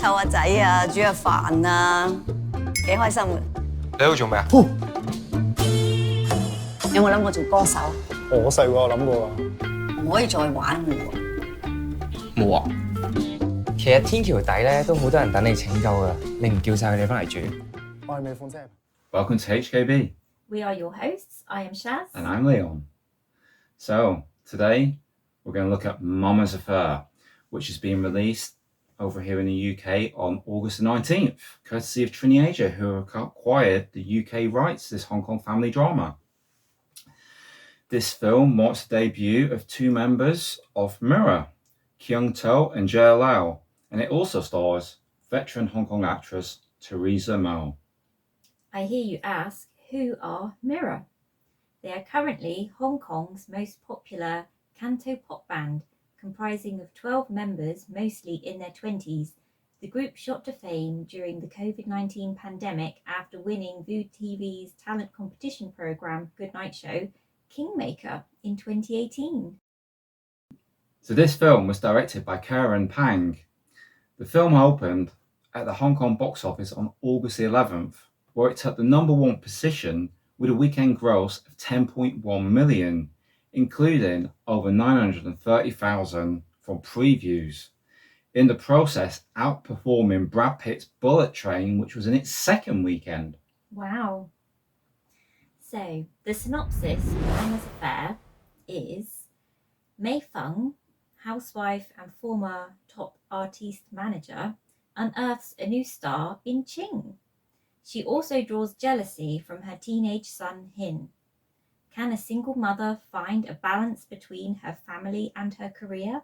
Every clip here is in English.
湊下仔啊，煮下飯啊，幾開心嘅。你喺度做咩啊？有冇諗過做歌手？我細個有諗過啊。唔可以再玩嘅喎。冇啊。其實天橋底咧都好多人等你拯救噶，你唔叫晒佢哋翻嚟住？我係未放車。Welcome to HKB. We are your hosts. I am Shaz. And I'm Leon. So, today we're going to look at Mama's Affair, which is being released over here in the UK on August the 19th, courtesy of Trinity CineAsia, who acquired the UK rights to this Hong Kong family drama. This film marks the debut of two members of Mirror, Keung To and Jer Lau, and it also stars veteran Hong Kong actress Teresa Mo. I hear you ask, who are Mirror? They are currently Hong Kong's most popular canto pop band, comprising of 12 members, mostly in their 20s. The group shot to fame during the COVID-19 pandemic after winning View TV's talent competition programme Good Night Show, Kingmaker, in 2018. So this film was directed by Kearen Pang. The film opened at the Hong Kong box office on August the 11th, where it took the #1 position with a weekend gross of 10.1 million, including over 930,000 from previews. In the process, outperforming Brad Pitt's Bullet Train, which was in its second weekend. Wow. So, the synopsis of Mama's Affair is Mei Feng, housewife and former top artiste manager, unearths a new star in Ching. She also draws jealousy from her teenage son Hin. Can a single mother find a balance between her family and her career?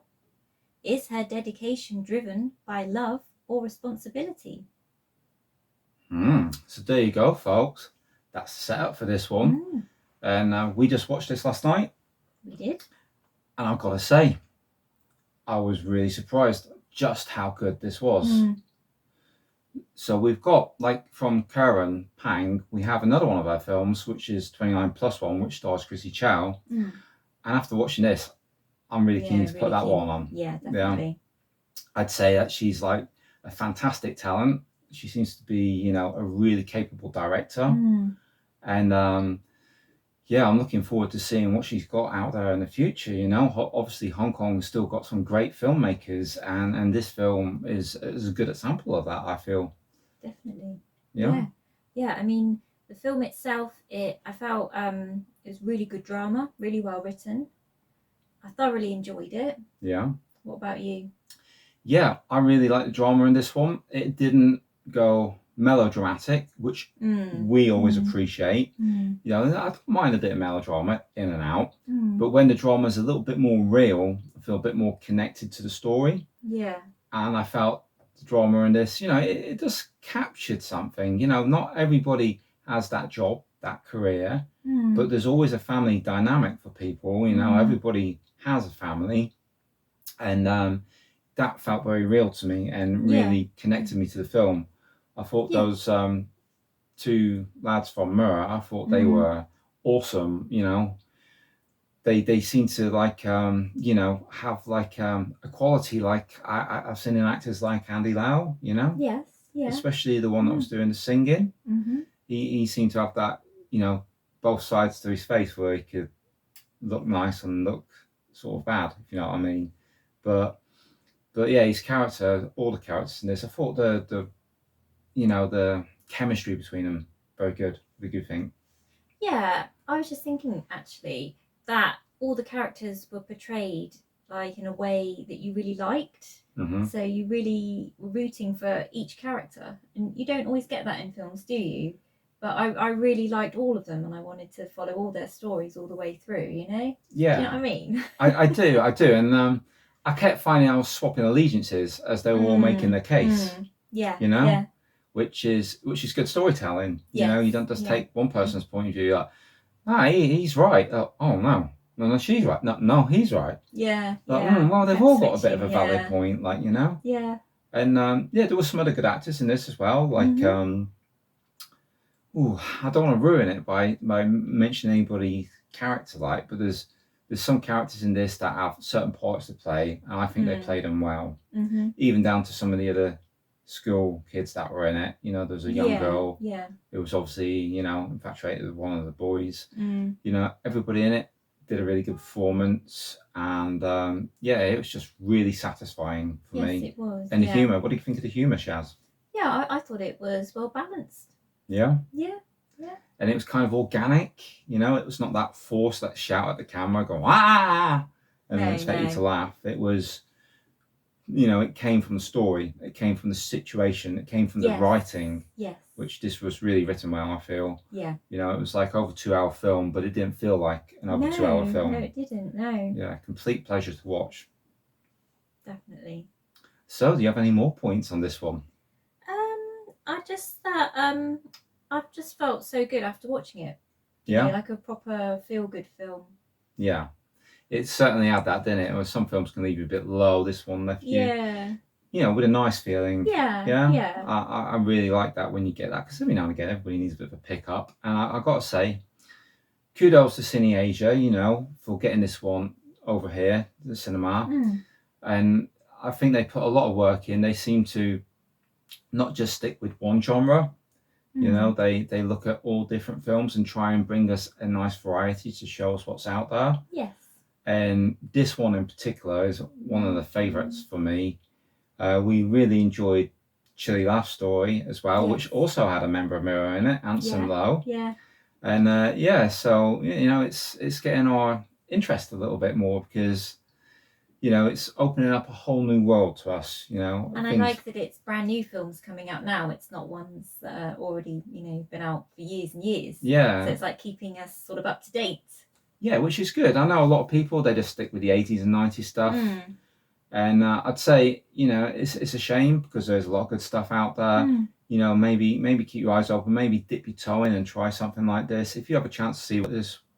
Is her dedication driven by love or responsibility? So there you go, folks. That's the setup for this one. And we just watched this last night. We did. And I've got to say, I was really surprised just how good this was. So we've got, like, from Kearen Pang, we have another one of our films, which is 29+1, which stars Chrissy Chow. And after watching this, I'm really keen to put that one on. Yeah, definitely. Yeah. I'd say that she's like a fantastic talent. She seems to be, you know, a really capable director. And yeah, I'm looking forward to seeing what she's got out there in the future. You know, obviously Hong Kong's still got some great filmmakers, and this film is a good example of that, I feel. Definitely. Yeah. Yeah, I mean, the film itself, I felt it was really good drama, really well written. I thoroughly enjoyed it. Yeah. What about you? Yeah, I really like the drama in this one. It didn't go melodramatic, which we always appreciate. You know, I don't mind a bit of melodrama in and out, but when the drama's a little bit more real, I feel a bit more connected to the story. Yeah. And I felt the drama in this, you know, it just captured something. You know, not everybody has that job, that career, but there's always a family dynamic for people. You know, everybody has a family, and that felt very real to me and really connected me to the film. I thought those two lads from Mirror, I thought they were awesome. You know, they seem to, like, you know, have like a quality like I've seen in actors like Andy Lau, you know. Yes, yeah. Especially the one that was doing the singing. He seemed to have that, you know, both sides to his face where he could look nice and look sort of bad, if you know what I mean. But yeah, his character, all the characters in this, I thought the you know, the chemistry between them, very good. What do you think? Yeah, I was just thinking actually that all the characters were portrayed like in a way that you really liked. So you really were rooting for each character, and you don't always get that in films, do you? But I really liked all of them, and I wanted to follow all their stories all the way through, you know? Yeah. Do you know what I mean? I do. And I kept finding I was swapping allegiances as they were all making their case. Yeah. You know? Yeah. Which is good storytelling. You know, you don't just take one person's point of view, like, he's right. Oh, no, she's right. No, he's right. Yeah. Like, well, they've all got a bit of a valid point, like, you know? Yeah. And yeah, there were some other good actors in this as well. Like, I don't want to ruin it by mentioning anybody's character, like, but there's some characters in this that have certain parts to play, and I think they played them well. Even down to some of the other school kids that were in it. You know, there was a young girl Yeah. who was obviously, you know, infatuated with one of the boys. Mm. You know, everybody in it did a really good performance, and yeah, it was just really satisfying for Yes, me. it was. And the yeah. humour, what do you think of the humour, Shaz? Yeah, I thought it was well balanced. Yeah? Yeah. And it was kind of organic, you know, it was not that forced, that shout at the camera, go, ah, and then expect you to laugh. It was, you know, it came from the story, it came from the situation, it came from the writing. Yes. Which this was really written well, I feel. Yeah. You know, it was like over 2 hour film, but it didn't feel like an over 2 hour film. No, it didn't. No. Yeah, complete pleasure to watch. Definitely. So, do you have any more points on this one? I just that I've just felt so good after watching it. Yeah. You know, like a proper feel good film. Yeah. It certainly had that, didn't it? Well, some films can leave you a bit low. This one left you, you know, with a nice feeling. Yeah. I really like that when you get that, because every now and again everybody needs a bit of a pick up. And I got to say, kudos to CineAsia, you know, for getting this one over here to the cinema. And I think they put a lot of work in. They seem to not just stick with one genre. You know, they look at all different films and try and bring us a nice variety to show us what's out there. Yes. And this one in particular is one of the favourites for me. We really enjoyed Chilly Laugh Story as well, which also had a member of Mirror in it, Anson Lo. Yeah. And so, you know, it's getting our interest a little bit more, because, you know, it's opening up a whole new world to us, you know. And I like that it's brand new films coming out now. It's not ones that are already, you know, been out for years and years. Yeah. So it's like keeping us sort of up to date. Yeah, which is good. I know a lot of people, they just stick with the 80s and 90s stuff. And I'd say, you know, it's a shame, because there's a lot of good stuff out there. You know, maybe keep your eyes open, maybe dip your toe in and try something like this. If you have a chance to see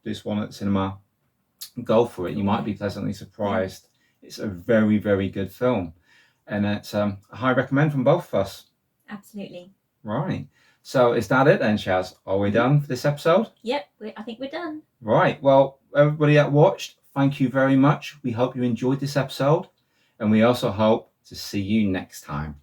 this one at the cinema, go for it. You might be pleasantly surprised. It's a very, very good film. And it's a high recommend from both of us. Absolutely. Right. So is that it then, Shaz? Are we done for this episode? Yep, I think we're done. Right. Well, everybody that watched, thank you very much. We hope you enjoyed this episode. And we also hope to see you next time.